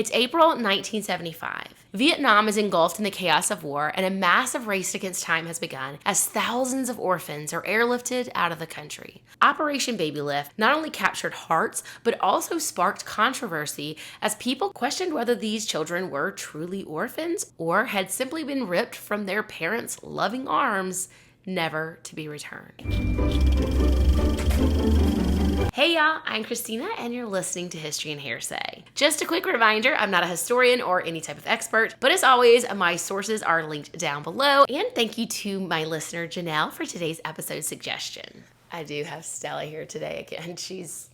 It's April 1975. Vietnam is engulfed in the chaos of war, and a massive race against time has begun as thousands of orphans are airlifted out of the country. Operation Babylift not only captured hearts, but also sparked controversy as people questioned whether these children were truly orphans or had simply been ripped from their parents' loving arms, never to be returned. Hey y'all, I'm Christina and you're listening to History and Hearsay. Just a quick reminder, I'm not a historian or any type of expert, but as always, my sources are linked down below. And thank you to my listener Janelle for today's episode suggestion. I do have Stella here today again. She's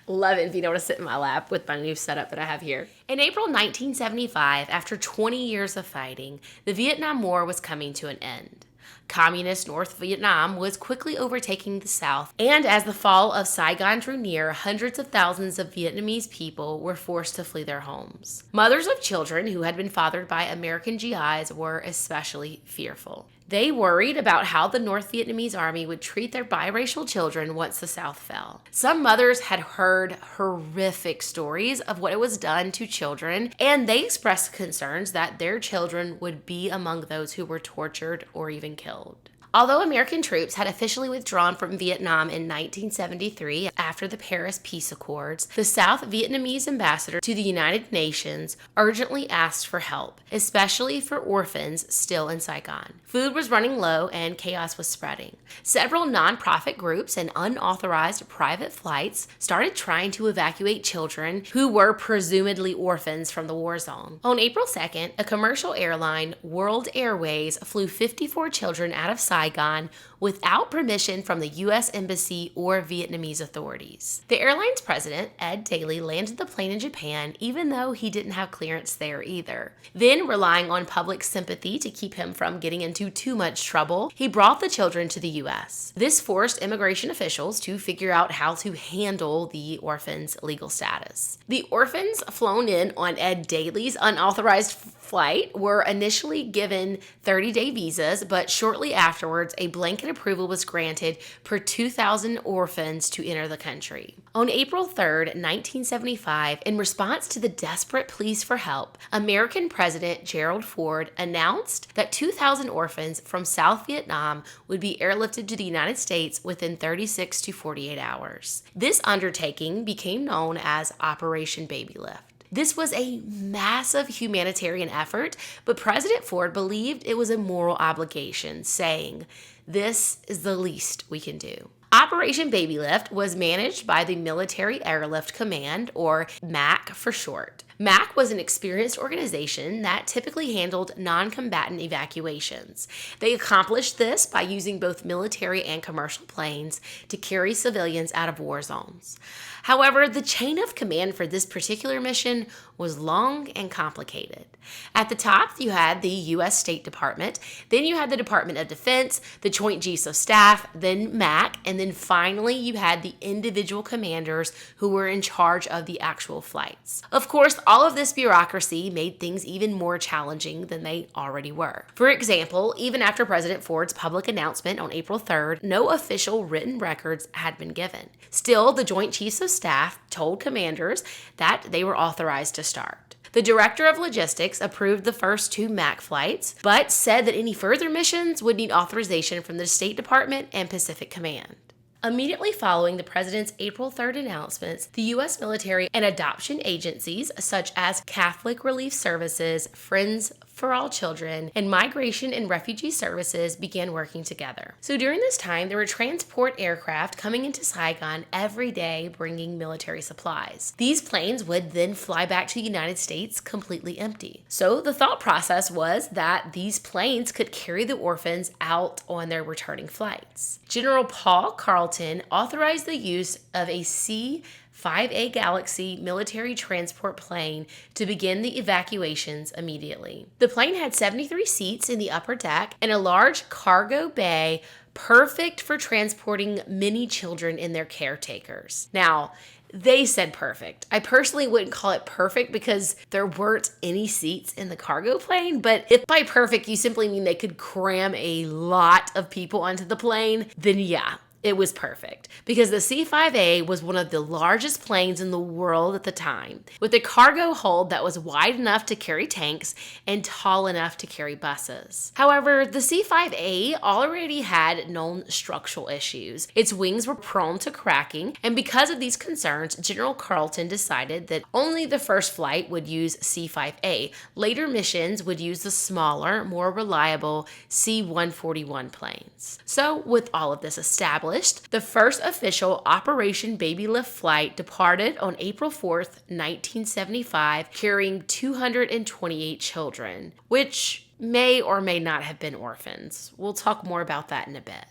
loving being able to sit in my lap with my new setup that I have here. In April 1975, after 20 years of fighting, the Vietnam War was coming to an end. Communist North Vietnam was quickly overtaking the South, and as the fall of Saigon drew near, hundreds of thousands of Vietnamese people were forced to flee their homes. Mothers of children who had been fathered by American GIs were especially fearful. They worried about how the North Vietnamese army would treat their biracial children once the South fell. Some mothers had heard horrific stories of what it was done to children, and they expressed concerns that their children would be among those who were tortured or even killed. Although American troops had officially withdrawn from Vietnam in 1973 after the Paris Peace Accords, the South Vietnamese ambassador to the United Nations urgently asked for help, especially for orphans still in Saigon. Food was running low and chaos was spreading. Several nonprofit groups and unauthorized private flights started trying to evacuate children who were presumably orphans from the war zone. On April 2nd, a commercial airline, World Airways, flew 54 children out of Saigon without permission from the U.S. Embassy or Vietnamese authorities. The airline's president, Ed Daly, landed the plane in Japan even though he didn't have clearance there either. Then, relying on public sympathy to keep him from getting into too much trouble, he brought the children to the U.S. This forced immigration officials to figure out how to handle the orphans' legal status. The orphans flown in on Ed Daly's unauthorized flight were initially given 30-day visas, but shortly afterwards, a blanket approval was granted for 2,000 orphans to enter the country. On April 3rd, 1975, in response to the desperate pleas for help, American President Gerald Ford announced that 2,000 orphans from South Vietnam would be airlifted to the United States within 36 to 48 hours. This undertaking became known as Operation Babylift. This was a massive humanitarian effort, but President Ford believed it was a moral obligation, saying, "This is the least we can do." Operation Babylift was managed by the Military Airlift Command, or MAC for short. MAC was an experienced organization that typically handled non-combatant evacuations. They accomplished this by using both military and commercial planes to carry civilians out of war zones. However, the chain of command for this particular mission was long and complicated. At the top, you had the U.S. State Department, then you had the Department of Defense, the Joint Chiefs of Staff, then MAC, and then finally you had the individual commanders who were in charge of the actual flights. Of course, all of this bureaucracy made things even more challenging than they already were. For example, even after President Ford's public announcement on April 3rd, no official written records had been given. Still, the Joint Chiefs of Staff told commanders that they were authorized to start. The director of logistics approved the first 2 MAC flights, but said that any further missions would need authorization from the State Department and Pacific Command. Immediately following the president's April 3rd announcements, the U.S. military and adoption agencies such as Catholic Relief Services, Friends for All Children, and Migration and Refugee Services began working together. So during this time, there were transport aircraft coming into Saigon every day bringing military supplies. These planes would then fly back to the United States completely empty. So the thought process was that these planes could carry the orphans out on their returning flights. General Paul Carleton authorized the use of a C-5A Galaxy military transport plane to begin the evacuations immediately. The plane had 73 seats in the upper deck and a large cargo bay perfect for transporting many children and their caretakers. Now, they said perfect. I personally wouldn't call it perfect because there weren't any seats in the cargo plane, but if by perfect you simply mean they could cram a lot of people onto the plane, then yeah, It was perfect because the C-5A was one of the largest planes in the world at the time, with a cargo hold that was wide enough to carry tanks and tall enough to carry buses. However, the C-5A already had known structural issues. Its wings were prone to cracking, and because of these concerns, General Carleton decided that only the first flight would use C-5A. Later missions would use the smaller, more reliable C-141 planes. So, with all of this established, the first official Operation Babylift flight departed on April 4th, 1975, carrying 228 children, which may or may not have been orphans. We'll talk more about that in a bit.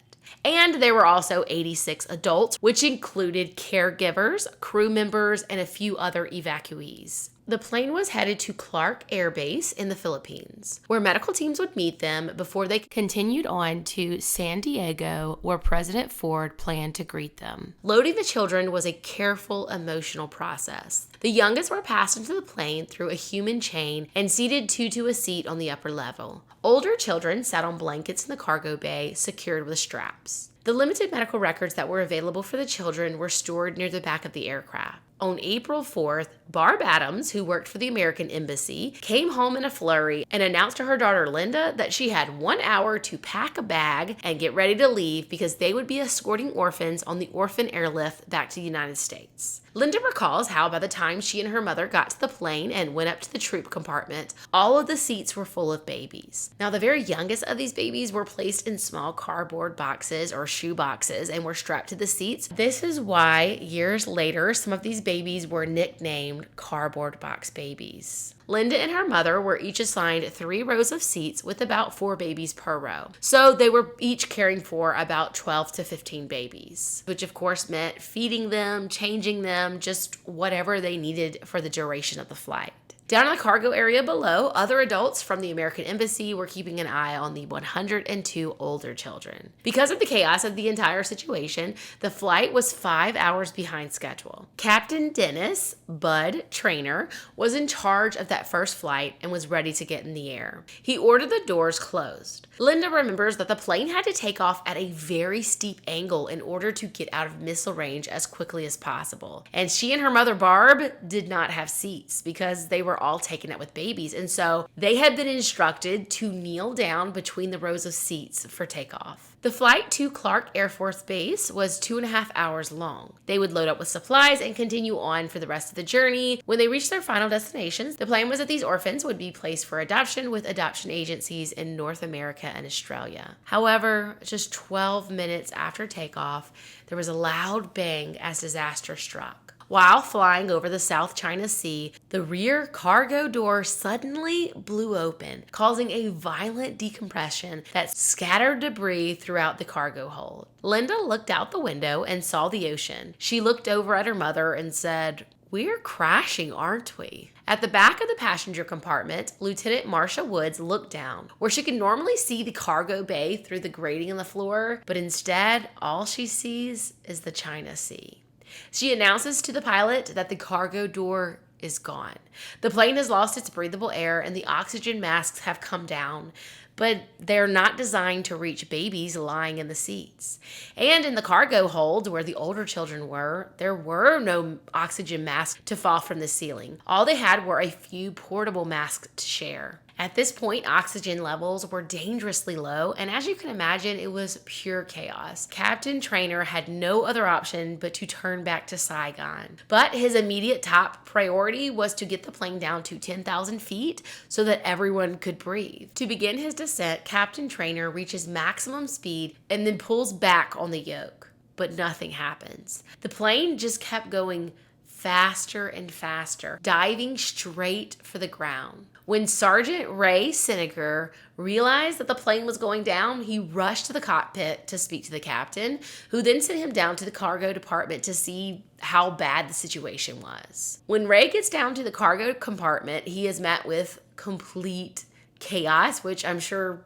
And there were also 86 adults, which included caregivers, crew members, and a few other evacuees. The plane was headed to Clark Air Base in the Philippines, where medical teams would meet them before they continued on to San Diego, where President Ford planned to greet them. Loading the children was a careful, emotional process. The youngest were passed into the plane through a human chain and seated two to a seat on the upper level. Older children sat on blankets in the cargo bay, secured with straps. The limited medical records that were available for the children were stored near the back of the aircraft. On April 4th, Barb Adams, who worked for the American Embassy, came home in a flurry and announced to her daughter Linda that she had 1 hour to pack a bag and get ready to leave because they would be escorting orphans on the orphan airlift back to the United States. Linda recalls how by the time she and her mother got to the plane and went up to the troop compartment, all of the seats were full of babies. Now, the very youngest of these babies were placed in small cardboard boxes or shoe boxes and were strapped to the seats. This is why, years later, some of these babies were nicknamed cardboard box babies. Linda and her mother were each assigned 3 rows of seats with about 4 babies per row. So they were each caring for about 12 to 15 babies, which of course meant feeding them, changing them, just whatever they needed for the duration of the flight. Down in the cargo area below, other adults from the American Embassy were keeping an eye on the 102 older children. Because of the chaos of the entire situation, the flight was 5 hours behind schedule. Captain Dennis Bud Trainer was in charge of that first flight and was ready to get in the air. He ordered the doors closed. Linda remembers that the plane had to take off at a very steep angle in order to get out of missile range as quickly as possible. And she and her mother Barb did not have seats because they were all taken up with babies, and so they had been instructed to kneel down between the rows of seats for takeoff. The flight to Clark Air Force Base was 2.5 hours long. They would load up with supplies and continue on for the rest of the journey. When they reached their final destinations, the plan was that these orphans would be placed for adoption with adoption agencies in North America and Australia. However, just 12 minutes after takeoff, there was a loud bang as disaster struck. While flying over the South China Sea, the rear cargo door suddenly blew open, causing a violent decompression that scattered debris throughout the cargo hold. Linda looked out the window and saw the ocean. She looked over at her mother and said, "We're crashing, aren't we?" At the back of the passenger compartment, Lieutenant Marcia Woods looked down, where she could normally see the cargo bay through the grating in the floor, but instead, all she sees is the China Sea. She announces to the pilot that the cargo door is gone. The plane has lost its breathable air and the oxygen masks have come down, but they're not designed to reach babies lying in the seats. And in the cargo hold, where the older children were, there were no oxygen masks to fall from the ceiling. All they had were a few portable masks to share. At this point, oxygen levels were dangerously low, and as you can imagine, it was pure chaos. Captain Trainer had no other option but to turn back to Saigon. But his immediate top priority was to get the plane down to 10,000 feet so that everyone could breathe. To begin his descent, Captain Trainer reaches maximum speed and then pulls back on the yoke. But nothing happens. The plane just kept going faster and faster, diving straight for the ground. When Sergeant Ray Seneger realized that the plane was going down, he rushed to the cockpit to speak to the captain, who then sent him down to the cargo department to see how bad the situation was. When Ray gets down to the cargo compartment, he is met with complete chaos, which I'm sure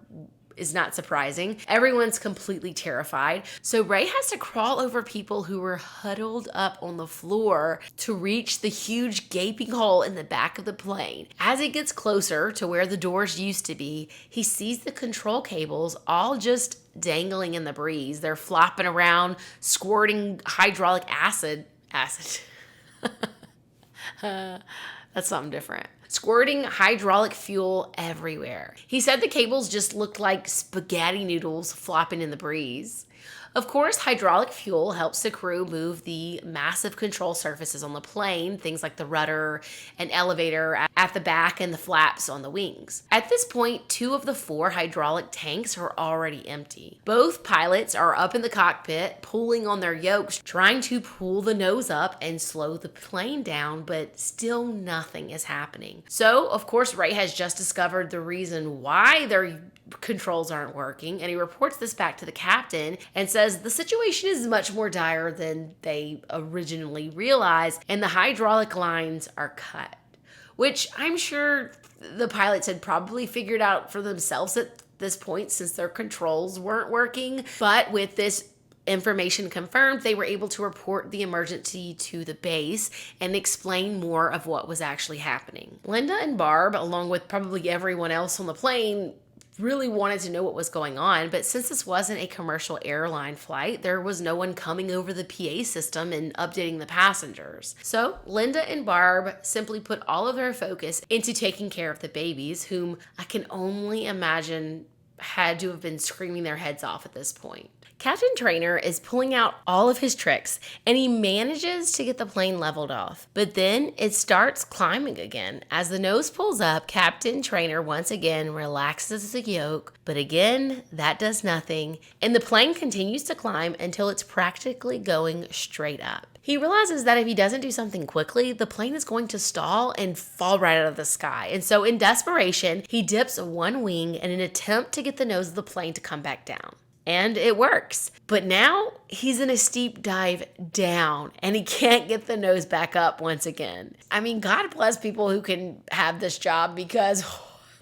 is not surprising. Everyone's completely terrified. So Ray has to crawl over people who were huddled up on the floor to reach the huge gaping hole in the back of the plane. As he gets closer to where the doors used to be, he sees the control cables all just dangling in the breeze. They're flopping around, squirting hydraulic acid. That's something different. Squirting hydraulic fuel everywhere. He said the cables just looked like spaghetti noodles flopping in the breeze. Of course, hydraulic fuel helps the crew move the massive control surfaces on the plane, things like the rudder and elevator at the back and the flaps on the wings. At this point, 2 of the 4 hydraulic tanks are already empty. Both pilots are up in the cockpit, pulling on their yokes, trying to pull the nose up and slow the plane down, but still nothing is happening. So, of course, Ray has just discovered the reason why their controls aren't working, and he reports this back to the captain and says the situation is much more dire than they originally realized, and the hydraulic lines are cut, which I'm sure the pilots had probably figured out for themselves at this point since their controls weren't working. But with this information confirmed, they were able to report the emergency to the base and explain more of what was actually happening. Linda and Barb, along with probably everyone else on the plane, really wanted to know what was going on, but since this wasn't a commercial airline flight, there was no one coming over the PA system and updating the passengers. So Linda and Barb simply put all of their focus into taking care of the babies, whom I can only imagine had to have been screaming their heads off at this point. Captain Trainer is pulling out all of his tricks, and he manages to get the plane leveled off. But then it starts climbing again. As the nose pulls up, Captain Trainer once again relaxes the yoke, but again, that does nothing, and the plane continues to climb until it's practically going straight up. He realizes that if he doesn't do something quickly, the plane is going to stall and fall right out of the sky. And so in desperation, he dips one wing in an attempt to get the nose of the plane to come back down. And it works. But now he's in a steep dive down and he can't get the nose back up once again. I mean, God bless people who can have this job, because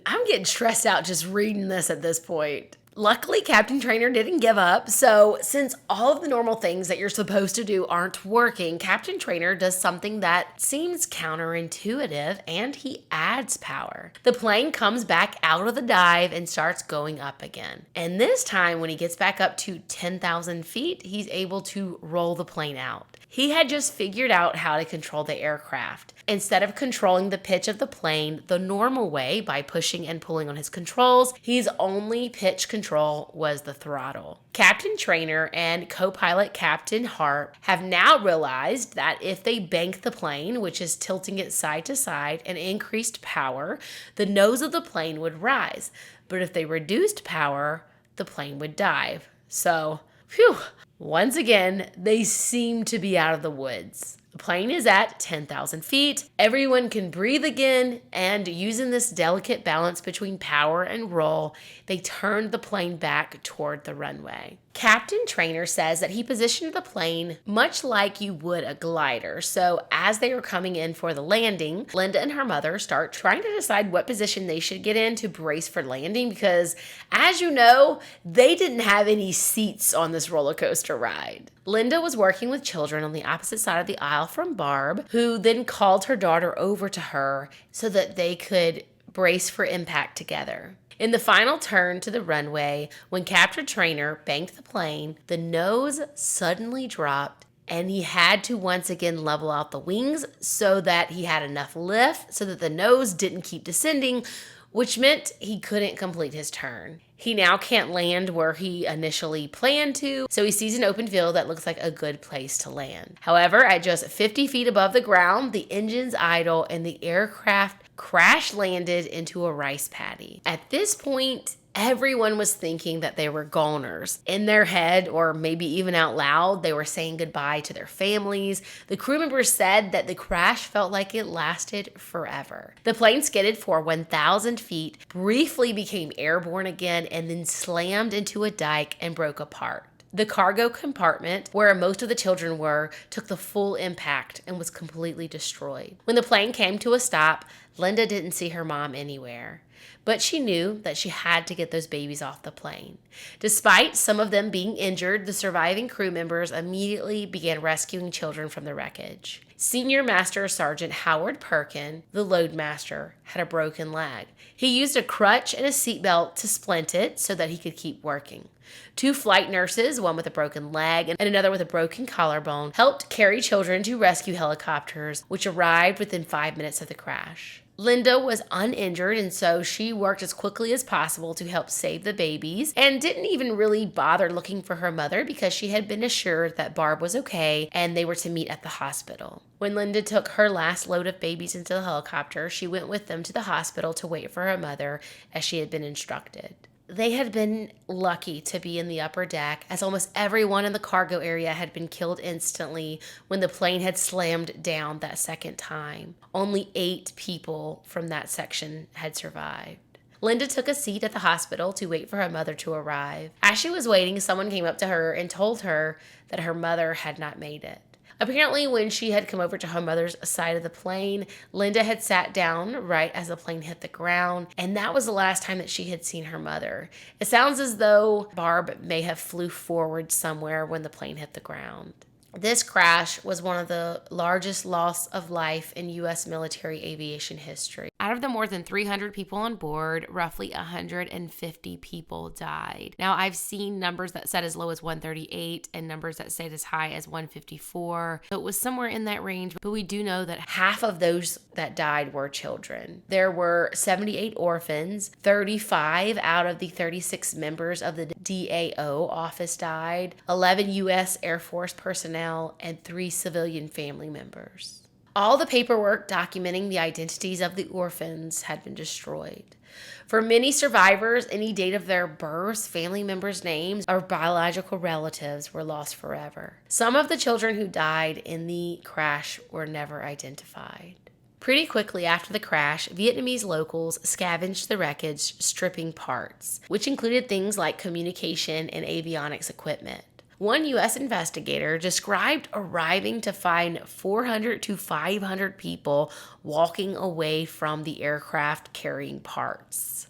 I'm getting stressed out just reading this at this point. Luckily, Captain Trainer didn't give up, so since all of the normal things that you're supposed to do aren't working, Captain Trainer does something that seems counterintuitive, and he adds power. The plane comes back out of the dive and starts going up again. And this time, when he gets back up to 10,000 feet, he's able to roll the plane out. He had just figured out how to control the aircraft. Instead of controlling the pitch of the plane the normal way by pushing and pulling on his controls, his only pitch control was the throttle. Captain Trainer and co-pilot Captain Hart have now realized that if they bank the plane, which is tilting it side to side, and increased power, the nose of the plane would rise. But if they reduced power, the plane would dive. So, phew. Once again, they seem to be out of the woods. The plane is at 10,000 feet. Everyone can breathe again, and using this delicate balance between power and roll, they turned the plane back toward the runway. Captain Trainer says that he positioned the plane much like you would a glider. So as they are coming in for the landing, Linda and her mother start trying to decide what position they should get in to brace for landing, because as you know, they didn't have any seats on this roller coaster ride. Linda was working with children on the opposite side of the aisle from Barb, who then called her daughter over to her so that they could brace for impact together. In the final turn to the runway, when Captain Trainer banked the plane, the nose suddenly dropped, and he had to once again level out the wings so that he had enough lift so that the nose didn't keep descending, which meant he couldn't complete his turn. He now can't land where he initially planned to, so he sees an open field that looks like a good place to land. However, at just 50 feet above the ground, the engines idle and the aircraft crash landed into a rice paddy. At this point, everyone was thinking that they were goners. In their head, or maybe even out loud, they were saying goodbye to their families. The crew members said that the crash felt like it lasted forever. The plane skidded for 1,000 feet, briefly became airborne again, and then slammed into a dike and broke apart. The cargo compartment, where most of the children were, took the full impact and was completely destroyed. When the plane came to a stop, Linda didn't see her mom anywhere. But she knew that she had to get those babies off the plane. Despite some of them being injured, the surviving crew members immediately began rescuing children from the wreckage. Senior Master Sergeant Howard Perkin, the loadmaster, had a broken leg. He used a crutch and a seatbelt to splint it so that he could keep working. 2 flight nurses, one with a broken leg and another with a broken collarbone, helped carry children to rescue helicopters, which arrived within 5 minutes of the crash. Linda was uninjured, and so she worked as quickly as possible to help save the babies and didn't even really bother looking for her mother because she had been assured that Barb was okay and they were to meet at the hospital. When Linda took her last load of babies into the helicopter, she went with them to the hospital to wait for her mother as she had been instructed. They had been lucky to be in the upper deck, as almost everyone in the cargo area had been killed instantly when the plane had slammed down that second time. Only 8 people from that section had survived. Linda took a seat at the hospital to wait for her mother to arrive. As she was waiting, someone came up to her and told her that her mother had not made it. Apparently, when she had come over to her mother's side of the plane, Linda had sat down right as the plane hit the ground, and that was the last time that she had seen her mother. It sounds as though Barb may have flew forward somewhere when the plane hit the ground. This crash was one of the largest loss of life in U.S. military aviation history. Out of the more than 300 people on board, roughly 150 people died. Now, I've seen numbers that said as low as 138 and numbers that said as high as 154. So it was somewhere in that range, but we do know that half of those that died were children. There were 78 orphans, 35 out of the 36 members of the DAO office died, 11 U.S. Air Force personnel, and 3 civilian family members. All the paperwork documenting the identities of the orphans had been destroyed. For many survivors, any date of their births, family members' names, or biological relatives were lost forever. Some of the children who died in the crash were never identified. Pretty quickly after the crash, Vietnamese locals scavenged the wreckage, stripping parts, which included things like communication and avionics equipment. One U.S. investigator described arriving to find 400 to 500 people walking away from the aircraft carrying parts.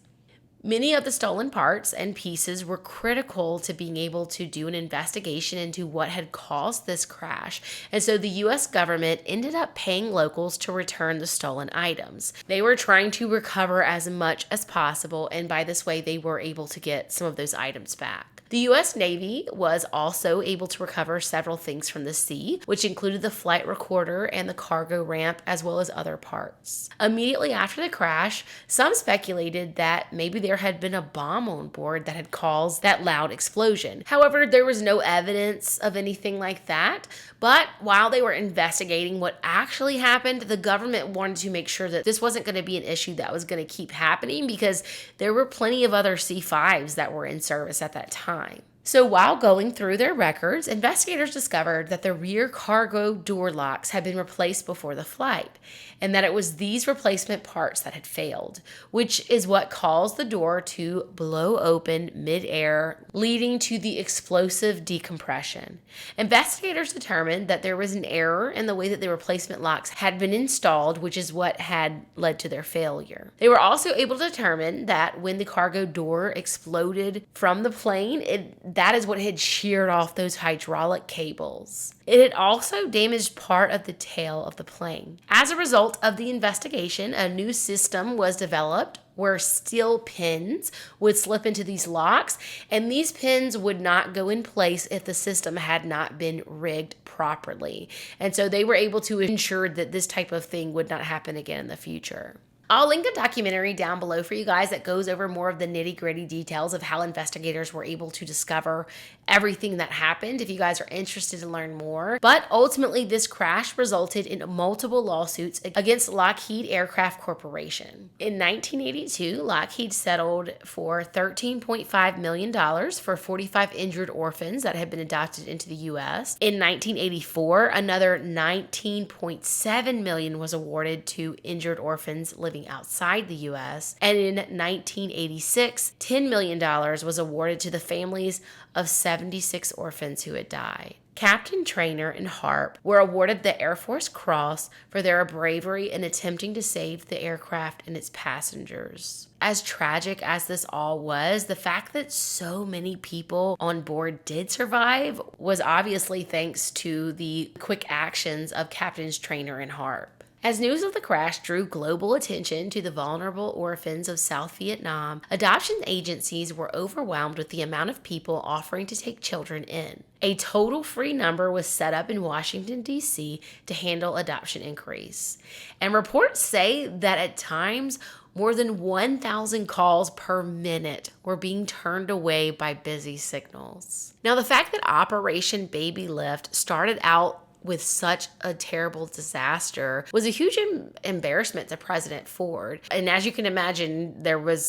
Many of the stolen parts and pieces were critical to being able to do an investigation into what had caused this crash, and so the U.S. government ended up paying locals to return the stolen items. They were trying to recover as much as possible, and by this way, they were able to get some of those items back. The U.S. Navy was also able to recover several things from the sea, which included the flight recorder and the cargo ramp, as well as other parts. Immediately after the crash, some speculated that maybe there had been a bomb on board that had caused that loud explosion. However, there was no evidence of anything like that. But while they were investigating what actually happened, the government wanted to make sure that this wasn't going to be an issue that was going to keep happening because there were plenty of other C-5s that were in service at that time. So while going through their records, investigators discovered that the rear cargo door locks had been replaced before the flight, and that it was these replacement parts that had failed, which is what caused the door to blow open mid-air, leading to the explosive decompression. Investigators determined that there was an error in the way that the replacement locks had been installed, which is what had led to their failure. They were also able to determine that when the cargo door exploded from the plane, that is what had sheared off those hydraulic cables. It had also damaged part of the tail of the plane. As a result of the investigation, a new system was developed where steel pins would slip into these locks, and these pins would not go in place if the system had not been rigged properly. And so they were able to ensure that this type of thing would not happen again in the future. I'll link a documentary down below for you guys that goes over more of the nitty-gritty details of how investigators were able to discover everything that happened if you guys are interested to learn more. But ultimately, this crash resulted in multiple lawsuits against Lockheed Aircraft Corporation. In 1982, Lockheed settled for $13.5 million for 45 injured orphans that had been adopted into the U.S. In 1984, another $19.7 million was awarded to injured orphans living outside the U.S. And in 1986, $10 million was awarded to the families of 76 orphans who had died. Captain Trainer and Harp were awarded the Air Force Cross for their bravery in attempting to save the aircraft and its passengers. As tragic as this all was, the fact that so many people on board did survive was obviously thanks to the quick actions of Captains Trainer and Harp. As news of the crash drew global attention to the vulnerable orphans of South Vietnam, adoption agencies were overwhelmed with the amount of people offering to take children in. A total free number was set up in Washington, D.C. to handle adoption inquiries. And reports say that at times, more than 1,000 calls per minute were being turned away by busy signals. Now, the fact that Operation Babylift started out with such a terrible disaster was a huge embarrassment to President Ford. And as you can imagine,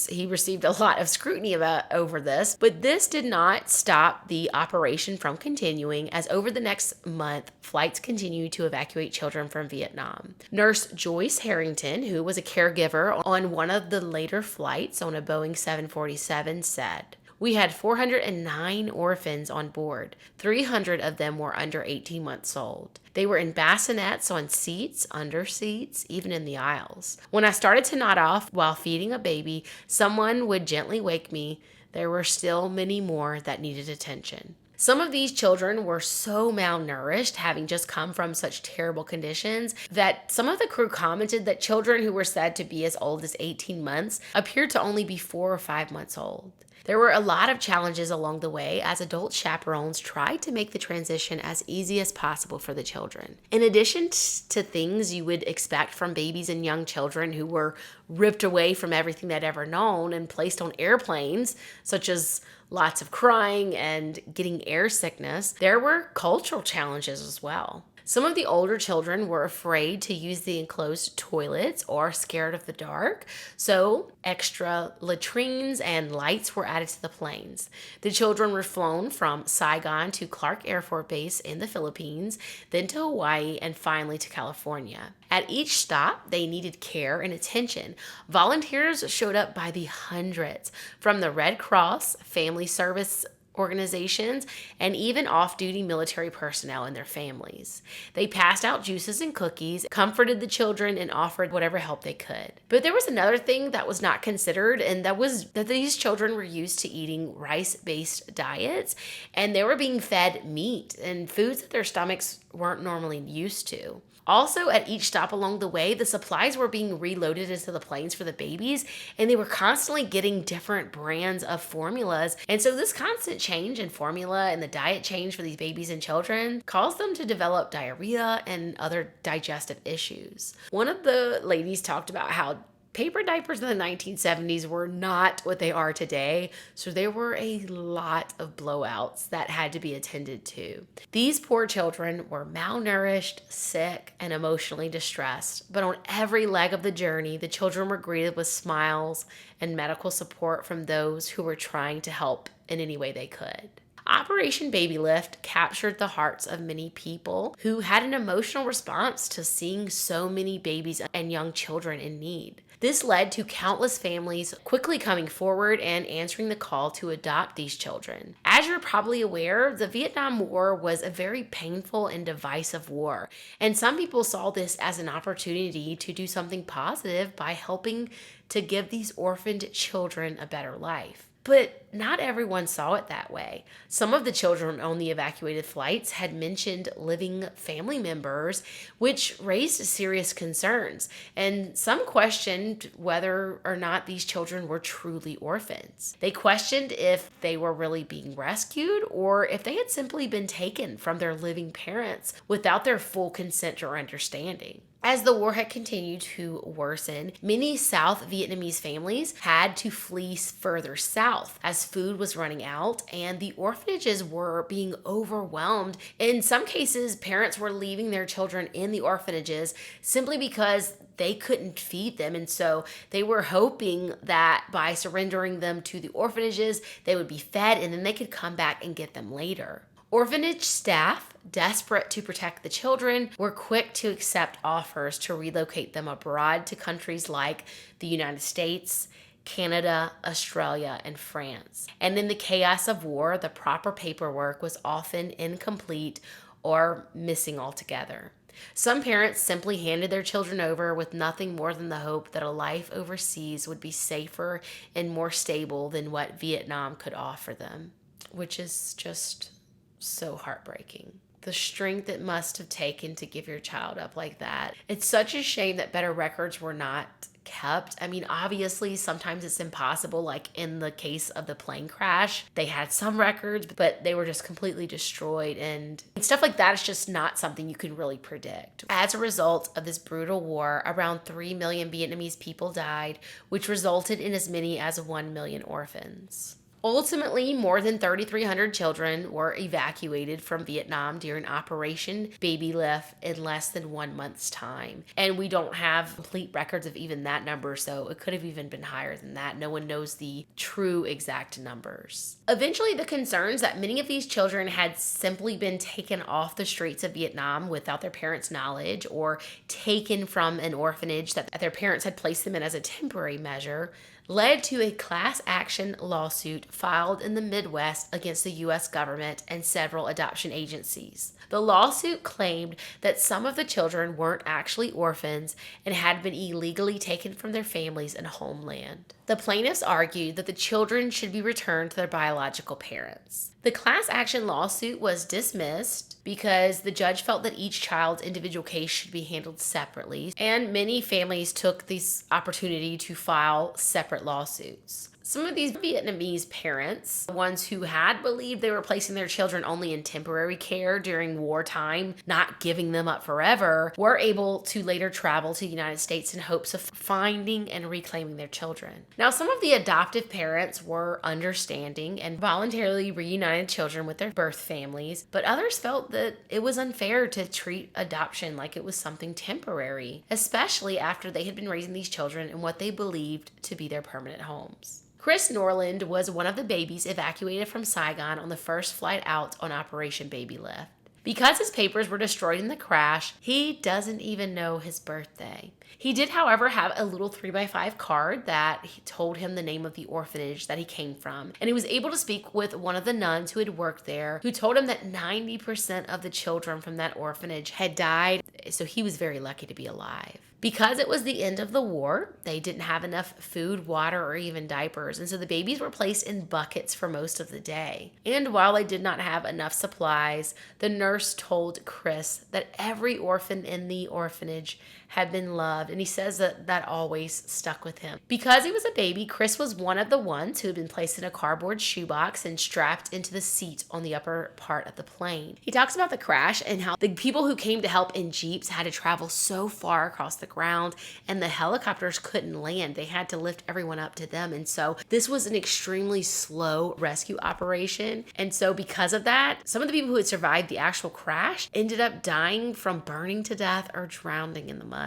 he received a lot of scrutiny over this, but this did not stop the operation from continuing, as over the next month, flights continued to evacuate children from Vietnam. Nurse Joyce Harrington, who was a caregiver on one of the later flights on a Boeing 747, said, "We had 409 orphans on board. 300 of them were under 18 months old. They were in bassinets on seats, under seats, even in the aisles. When I started to nod off while feeding a baby, someone would gently wake me. There were still many more that needed attention." Some of these children were so malnourished, having just come from such terrible conditions, that some of the crew commented that children who were said to be as old as 18 months appeared to only be 4 or 5 months old. There were a lot of challenges along the way as adult chaperones tried to make the transition as easy as possible for the children. In addition to things you would expect from babies and young children who were ripped away from everything they'd ever known and placed on airplanes, such as lots of crying and getting air sickness, there were cultural challenges as well. Some of the older children were afraid to use the enclosed toilets or scared of the dark, so extra latrines and lights were added to the planes. The children were flown from Saigon to Clark Air Force Base in the Philippines, then to Hawaii, and finally to California. At each stop, they needed care and attention. Volunteers showed up by the hundreds, from the Red Cross, family service organizations, and even off-duty military personnel and their families. They passed out juices and cookies, comforted the children, and offered whatever help they could. But there was another thing that was not considered, and that was that these children were used to eating rice-based diets, and they were being fed meat and foods that their stomachs weren't normally used to. Also, at each stop along the way, the supplies were being reloaded into the planes for the babies, and they were constantly getting different brands of formulas. And so this constant change in formula and the diet change for these babies and children caused them to develop diarrhea and other digestive issues. One of the ladies talked about how paper diapers in the 1970s were not what they are today, so there were a lot of blowouts that had to be attended to. These poor children were malnourished, sick, and emotionally distressed, but on every leg of the journey, the children were greeted with smiles and medical support from those who were trying to help in any way they could. Operation Babylift captured the hearts of many people who had an emotional response to seeing so many babies and young children in need. This led to countless families quickly coming forward and answering the call to adopt these children. As you're probably aware, the Vietnam War was a very painful and divisive war, and some people saw this as an opportunity to do something positive by helping to give these orphaned children a better life. But not everyone saw it that way. Some of the children on the evacuated flights had mentioned living family members, which raised serious concerns, and some questioned whether or not these children were truly orphans. They questioned if they were really being rescued or if they had simply been taken from their living parents without their full consent or understanding. As the war had continued to worsen, many South Vietnamese families had to flee further south as food was running out and the orphanages were being overwhelmed. In some cases, parents were leaving their children in the orphanages simply because they couldn't feed them, and so they were hoping that by surrendering them to the orphanages, they would be fed and then they could come back and get them later. Orphanage staff, desperate to protect the children, were quick to accept offers to relocate them abroad to countries like the United States, Canada, Australia, and France. And in the chaos of war, the proper paperwork was often incomplete or missing altogether. Some parents simply handed their children over with nothing more than the hope that a life overseas would be safer and more stable than what Vietnam could offer them, which is just so heartbreaking. The strength it must have taken to give your child up like that. It's such a shame that better records were not kept. I mean, obviously, sometimes it's impossible. Like in the case of the plane crash, they had some records, but they were just completely destroyed. And stuff like that is just not something you can really predict. As a result of this brutal war, around 3 million Vietnamese people died, which resulted in as many as 1 million orphans. Ultimately, more than 3,300 children were evacuated from Vietnam during Operation Babylift in less than 1 month's time. And we don't have complete records of even that number, so it could have even been higher than that. No one knows the true exact numbers. Eventually, the concerns that many of these children had simply been taken off the streets of Vietnam without their parents' knowledge, or taken from an orphanage that their parents had placed them in as a temporary measure, led to a class action lawsuit filed in the Midwest against the U.S. government and several adoption agencies. The lawsuit claimed that some of the children weren't actually orphans and had been illegally taken from their families and homeland. The plaintiffs argued that the children should be returned to their biological parents. The class action lawsuit was dismissed because the judge felt that each child's individual case should be handled separately, and many families took this opportunity to file separate lawsuits. Some of these Vietnamese parents, the ones who had believed they were placing their children only in temporary care during wartime, not giving them up forever, were able to later travel to the United States in hopes of finding and reclaiming their children. Now, some of the adoptive parents were understanding and voluntarily reunited children with their birth families, but others felt that it was unfair to treat adoption like it was something temporary, especially after they had been raising these children in what they believed to be their permanent homes. Chris Norlund was one of the babies evacuated from Saigon on the first flight out on Operation Babylift. Because his papers were destroyed in the crash, he doesn't even know his birthday. He did, however, have a little 3x5 card that told him the name of the orphanage that he came from. And he was able to speak with one of the nuns who had worked there, who told him that 90% of the children from that orphanage had died, so he was very lucky to be alive. Because it was the end of the war, they didn't have enough food, water, or even diapers, and so the babies were placed in buckets for most of the day. And while they did not have enough supplies, the nurse told Chris that every orphan in the orphanage had been loved, and he says that always stuck with him. Because he was a baby, Chris was one of the ones who had been placed in a cardboard shoebox and strapped into the seat on the upper part of the plane. He talks about the crash and how the people who came to help in jeeps had to travel so far across the ground, and the helicopters couldn't land. They had to lift everyone up to them, and so this was an extremely slow rescue operation. And so because of that, some of the people who had survived the actual crash ended up dying from burning to death or drowning in the mud.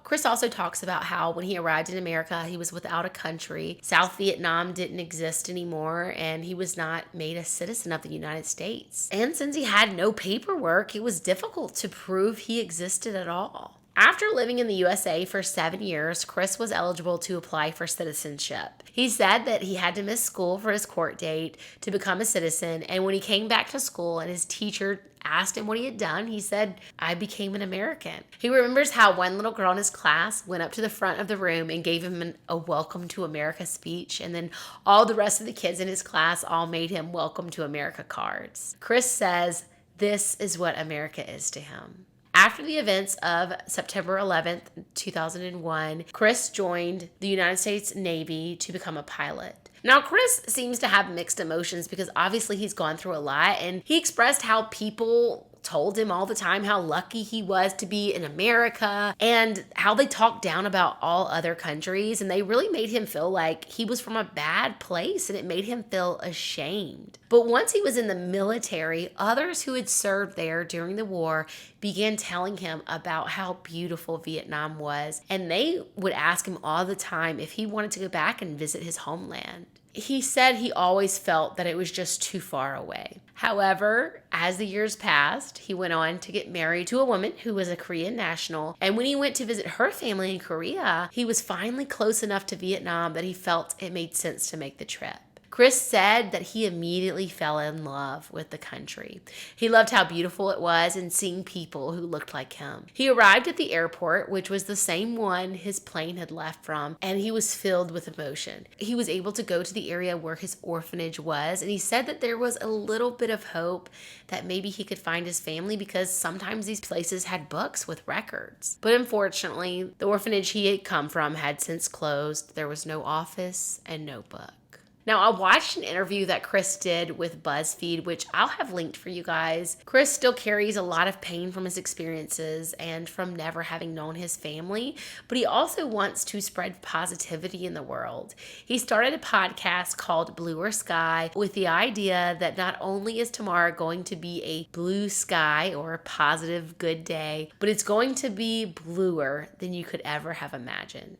Chris also talks about how when he arrived in America, he was without a country. South Vietnam didn't exist anymore, and he was not made a citizen of the United States. And since he had no paperwork, it was difficult to prove he existed at all. After living in the USA for 7 years, Chris was eligible to apply for citizenship. He said that he had to miss school for his court date to become a citizen, and when he came back to school and his teacher asked him what he had done, he said, "I became an American." He remembers how one little girl in his class went up to the front of the room and gave him a welcome to America speech, and then all the rest of the kids in his class all made him welcome to America cards. Chris says this is what America is to him. After the events of September 11th, 2001, Chris joined the United States Navy to become a pilot. Now, Chris seems to have mixed emotions because obviously he's gone through a lot, and he expressed how people told him all the time how lucky he was to be in America and how they talked down about all other countries, and they really made him feel like he was from a bad place, and it made him feel ashamed. But once he was in the military, others who had served there during the war began telling him about how beautiful Vietnam was, and they would ask him all the time if he wanted to go back and visit his homeland. He said he always felt that it was just too far away. However, as the years passed, he went on to get married to a woman who was a Korean national. And when he went to visit her family in Korea, he was finally close enough to Vietnam that he felt it made sense to make the trip. Chris said that he immediately fell in love with the country. He loved how beautiful it was and seeing people who looked like him. He arrived at the airport, which was the same one his plane had left from, and he was filled with emotion. He was able to go to the area where his orphanage was, and he said that there was a little bit of hope that maybe he could find his family because sometimes these places had books with records. But unfortunately, the orphanage he had come from had since closed. There was no office and no book. Now, I watched an interview that Chris did with BuzzFeed, which I'll have linked for you guys. Chris still carries a lot of pain from his experiences and from never having known his family, but he also wants to spread positivity in the world. He started a podcast called Bluer Sky with the idea that not only is tomorrow going to be a blue sky or a positive good day, but it's going to be bluer than you could ever have imagined.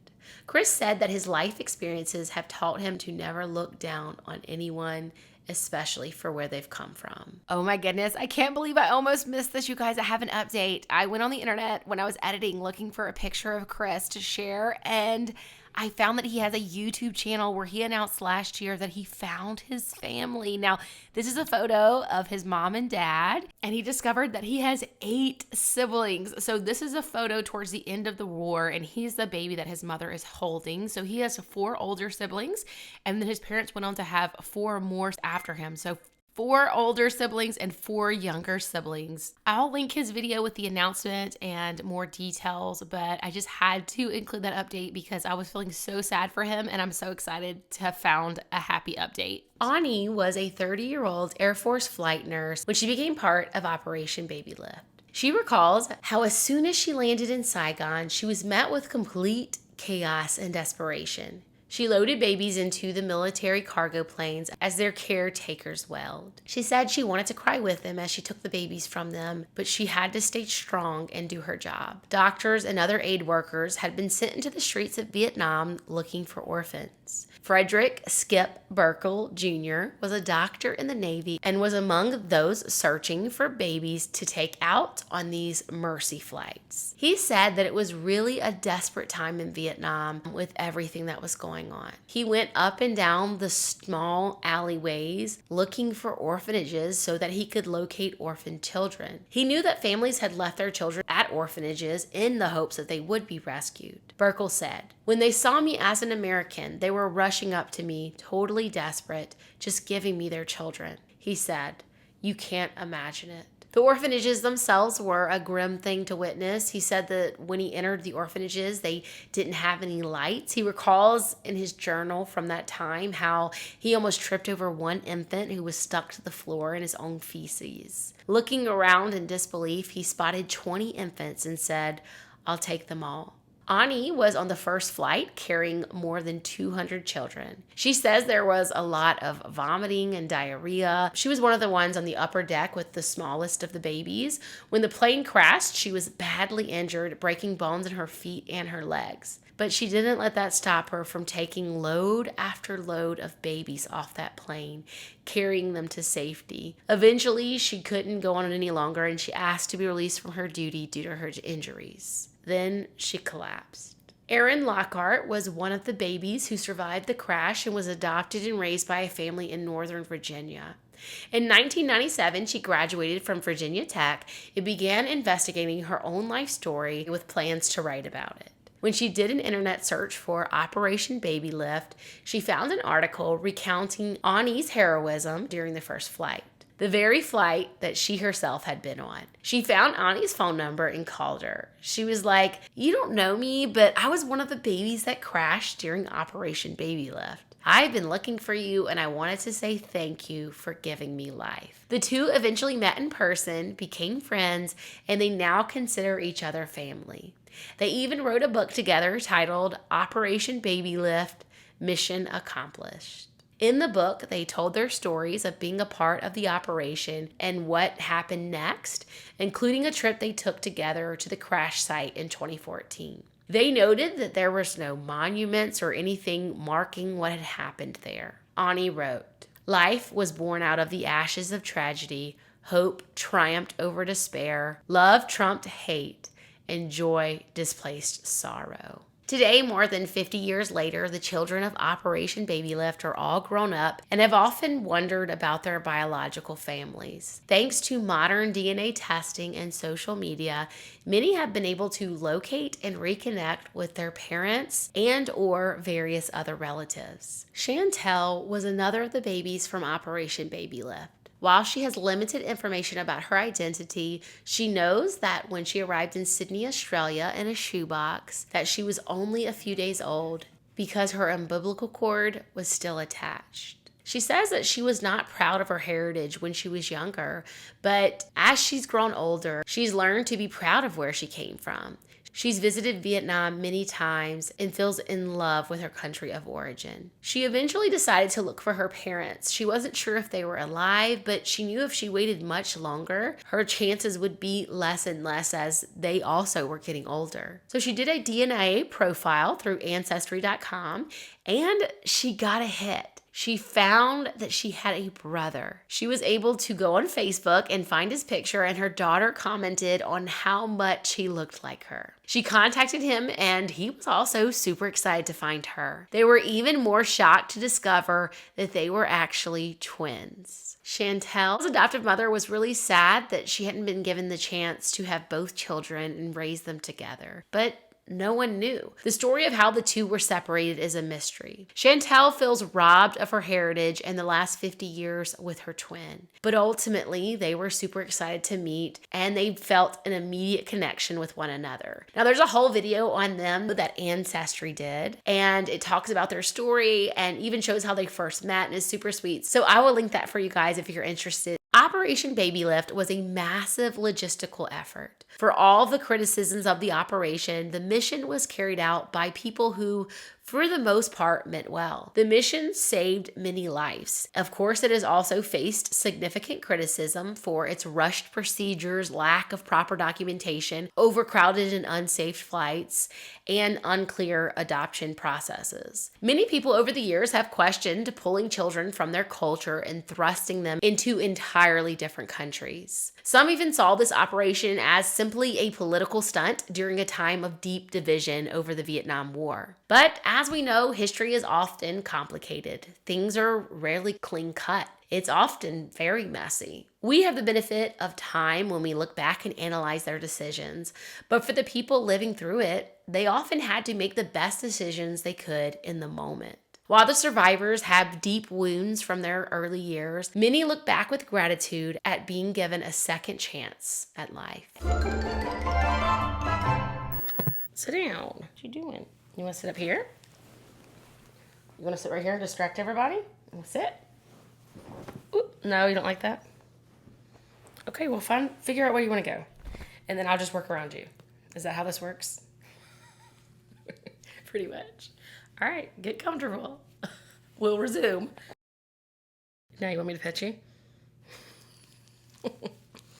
Chris said that his life experiences have taught him to never look down on anyone, especially for where they've come from. Oh my goodness, I can't believe I almost missed this, you guys. I have an update. I went on the internet when I was editing looking for a picture of Chris to share, and I found that he has a YouTube channel where he announced last year that he found his family. Now, this is a photo of his mom and dad, and he discovered that he has 8 siblings. So this is a photo towards the end of the war, and he's the baby that his mother is holding. So he has 4 older siblings, and then his parents went on to have 4 more after him. So 4 older siblings and 4 younger siblings. I'll link his video with the announcement and more details, but I just had to include that update because I was feeling so sad for him, and I'm so excited to have found a happy update. Aune was a 30-year-old Air Force flight nurse when she became part of Operation Babylift. She recalls how as soon as she landed in Saigon, she was met with complete chaos and desperation. She loaded babies into the military cargo planes as their caretakers wailed. She said she wanted to cry with them as she took the babies from them, but she had to stay strong and do her job. Doctors and other aid workers had been sent into the streets of Vietnam looking for orphans. Frederick Skip Burkle Jr. was a doctor in the Navy and was among those searching for babies to take out on these mercy flights. He said that it was really a desperate time in Vietnam with everything that was going on. He went up and down the small alleyways looking for orphanages so that he could locate orphan children. He knew that families had left their children at orphanages in the hopes that they would be rescued. Burkle said, "When they saw me as an American, they were rushing up to me, totally desperate, just giving me their children." He said, "You can't imagine it." The orphanages themselves were a grim thing to witness. He said that when he entered the orphanages, they didn't have any lights. He recalls in his journal from that time how he almost tripped over one infant who was stuck to the floor in his own feces. Looking around in disbelief, he spotted 20 infants and said, "I'll take them all." Aune was on the first flight carrying more than 200 children. She says there was a lot of vomiting and diarrhea. She was one of the ones on the upper deck with the smallest of the babies. When the plane crashed, she was badly injured, breaking bones in her feet and her legs. But she didn't let that stop her from taking load after load of babies off that plane, carrying them to safety. Eventually, she couldn't go on any longer, and she asked to be released from her duty due to her injuries. Then she collapsed. Erin Lockhart was one of the babies who survived the crash and was adopted and raised by a family in Northern Virginia. In 1997, she graduated from Virginia Tech and began investigating her own life story with plans to write about it. When she did an internet search for Operation Babylift, she found an article recounting Aune's heroism during the first flight, the very flight that she herself had been on. She found Aune's phone number and called her. She was like, "You don't know me, but I was one of the babies that crashed during Operation Babylift. I've been looking for you, and I wanted to say thank you for giving me life." The two eventually met in person, became friends, and they now consider each other family. They even wrote a book together titled Operation Babylift, Mission Accomplished. In the book, they told their stories of being a part of the operation and what happened next, including a trip they took together to the crash site in 2014. They noted that there was no monuments or anything marking what had happened there. Aune wrote, "Life was born out of the ashes of tragedy. Hope triumphed over despair. Love trumped hate, and joy displaced sorrow." Today, more than 50 years later, the children of Operation Babylift are all grown up and have often wondered about their biological families. Thanks to modern DNA testing and social media, many have been able to locate and reconnect with their parents and or various other relatives. Chantel was another of the babies from Operation Babylift. While she has limited information about her identity, she knows that when she arrived in Sydney, Australia in a shoebox, that she was only a few days old because her umbilical cord was still attached. She says that she was not proud of her heritage when she was younger, but as she's grown older, she's learned to be proud of where she came from. She's visited Vietnam many times and feels in love with her country of origin. She eventually decided to look for her parents. She wasn't sure if they were alive, but she knew if she waited much longer, her chances would be less and less as they also were getting older. So she did a DNA profile through Ancestry.com and she got a hit. She found that she had a brother. She was able to go on Facebook and find his picture, and her daughter commented on how much he looked like her. She contacted him, and he was also super excited to find her. They were even more shocked to discover that they were actually twins. Chantel's adoptive mother was really sad that she hadn't been given the chance to have both children and raise them together. But no one knew. The story of how the two were separated is a mystery. Chantel feels robbed of her heritage and the last 50 years with her twin. But ultimately, they were super excited to meet and they felt an immediate connection with one another. Now, there's a whole video on them that Ancestry did, and it talks about their story and even shows how they first met, and is super sweet. So I will link that for you guys if you're interested. Operation Babylift was a massive logistical effort. For all the criticisms of the operation, the mission was carried out by people who, for the most part, meant well. The mission saved many lives. Of course, it has also faced significant criticism for its rushed procedures, lack of proper documentation, overcrowded and unsafe flights, and unclear adoption processes. Many people over the years have questioned pulling children from their culture and thrusting them into entirely different countries. Some even saw this operation as simply a political stunt during a time of deep division over the Vietnam War. But as we know, history is often complicated. Things are rarely clean cut. It's often very messy. We have the benefit of time when we look back and analyze their decisions, but for the people living through it, they often had to make the best decisions they could in the moment. While the survivors have deep wounds from their early years, many look back with gratitude at being given a second chance at life. Sit down. What you doing? You want to sit up here? You want to sit right here and distract everybody? You want to sit? Ooh, no, you don't like that? Okay, well, figure out where you want to go. And then I'll just work around you. Is that how this works? Pretty much. All right, get comfortable. We'll resume. Now you want me to pet you?